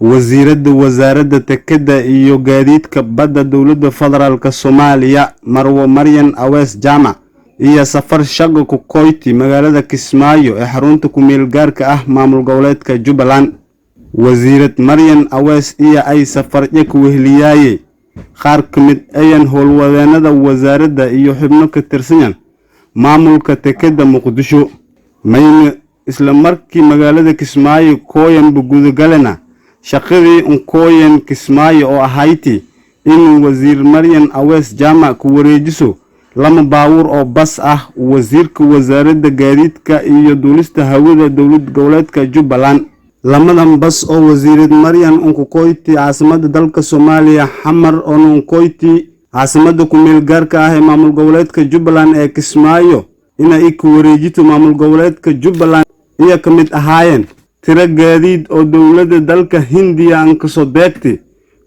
wasaaradda tekada iyo gaadiidka badda dowladda federaalka Soomaaliya Marwo Maryan Awees Jaamac iyo safar shaqo ku koyti magaalada Kismaayo ee xarunta ku meel gaarka ah maamul goboleedka Jubbaland. wasiirad Maryan Awees iyo ay safar ku wehliyay qaar kamid ayan howlwadeenada wasaaradda iyo xubno ka tirsan maamulka tekada Muqdisho mayna isla markii magaalada Kismaayo kooyan buguda galena shaqadii kooyan Kismaayo oo ahayti in wasiir Maryan Awees Jaamac ku wareejiso lama baawur oo bas ah wasiirka wasaaradda gaadiidka iyo duulista hawada dowlad goboleedka Jubbaland. lamadan bas oo wasiirad Maryan ku koyti caasimada dalka Soomaaliya Xamar oo koyti caasimada ku meel gaarka ah ee maamul goboleedka Jubbaland ee Kismaayo inay ku wareejito maamul goboleedka Jubbaland iyo kamid ahaayeen tira gaadiid oo dowladda dalka Hindiya aan ka soo deegtay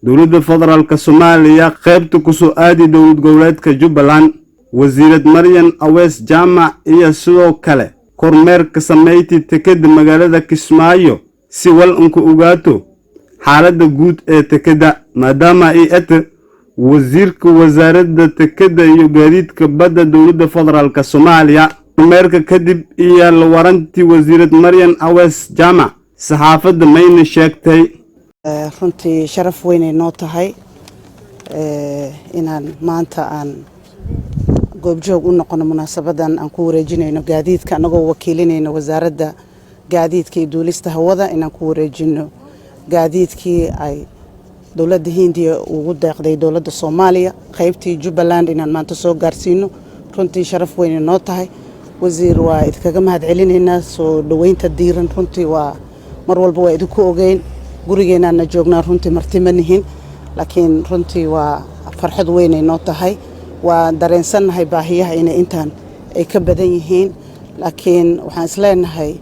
dowladda federaalka Soomaaliya qaybta ku soo aadi dowlad goboleedka Jubbaland. wasiirad Maryan Awees Jaamac iyo sidoo kale kormeer ka sameeyay tekada magaalada Kismaayo si wal ku ogaato xaaladda guud ee tekada maadaama ay wasiirka wasaaradda tekada iyo gaadiidka badda dowladda federaalka Soomaaliya. kormeerka kadib iyo la warantii wasiirad Maryan Awees Jaamac saxaafadda mayna sheegtay runtii sharaf weyn ay noo tahay inaan maanta aan goobjoog u noqono munaasabadan aan ku wareejinayno gaadiidka anagoo wakiilinayno wasaaradda gaadiidka iyo duulista hawada inaan ku wareejino gaadiidkii ay dowladda Hindiya ugu deeqday dowladda Soomaaliya qaybtii Jubbaland inaan maanta soo gaarsiino. runtii sharaf weyn noo tahay wasiir waa idinkaga mahadcelinaynaa soo dhaweynta diiran. runtii waa mar walba waa idinku ogeyn gurigeenana joognaa runtii marti ma nihin laakiin runtii waa farxad weyn noo tahay. waa dareensanahay baahiyaha inay intaan ay ka badan yihiin laakiin waxaan isleenahay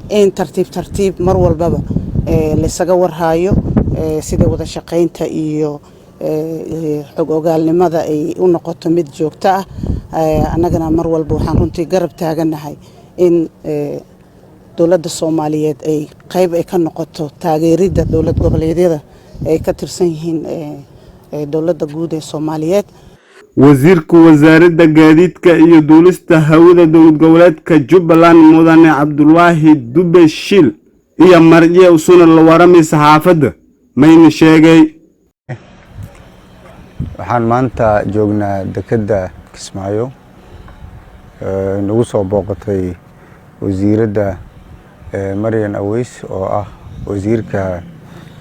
in tartiib mar walbaba la isaga warhaayo sida wada shaqaynta iyo xog ogaalnimada ay u noqoto mid joogto ah. anagana mar walba waxaan runtii garab taaganahay in dowladda Soomaaliyeed ay qayb ay ka noqoto taageeridda dowlad goboleedyada ay ka tirsan yihiin dowladda guud ee Soomaaliyeed. wasiirka wasaaradda gaadiidka iyo duulista hawada dowlad goboleedka Jubbaland mudane Cabdulaahi Dube Shil iyo marjiye usuna la waramay saxaafadda mayna sheegay waxaan maanta joognaa dekada Kismaayo nagu soo booqatay wasiiradda Maryan Awees oo ah wasiirka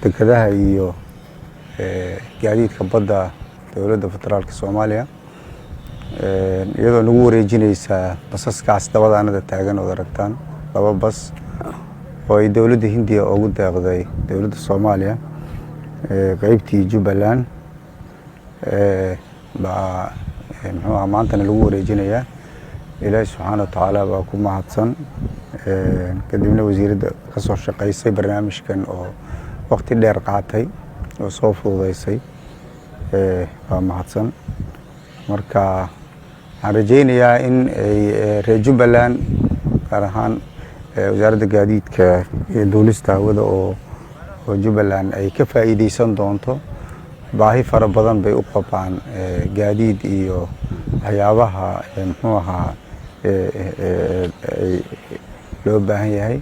dekadaha iyo gaadiidka badda dowladda federaalka Soomaaliya iyadoo nagu wareejinaysa basaskaas dabadaanada taagan oo aragtaan laba bas oo ay dowladda Hindiya ugu deeqday dowladda Soomaaliya qaybtii Jubbaland maanta lagu wareejinayaa. Ilaahay subxaanahu wa ta'aala baa ku mahadsan kadibna wasiiradda ka soo shaqaysay barnaamijkan oo waqti dheer qaatay oo soo fududeysay waa mahadsan. marka waxaan rajaynayaa in ay reer Jubbaland gaar ahaan wasaaradda gaadiidka iyo duulista hawada oo Jubbaland ay ka faa'iideysan doonto. baahi fara badan bay u qabaan gaadiid iyo waxyaabaha loo baahan yahay.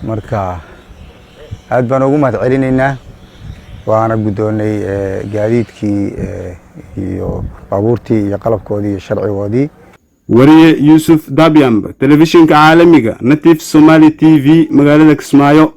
marka aad baan ugu mahadcelinaynaa waana gudoonay gaadiidkii iyo baabuurtii iyo qalabkoodii iyo sharcigoodii. wariye Yusuf Dabyamb telefishinka caalamiga Natif Somali TV magaalada Kismaayo.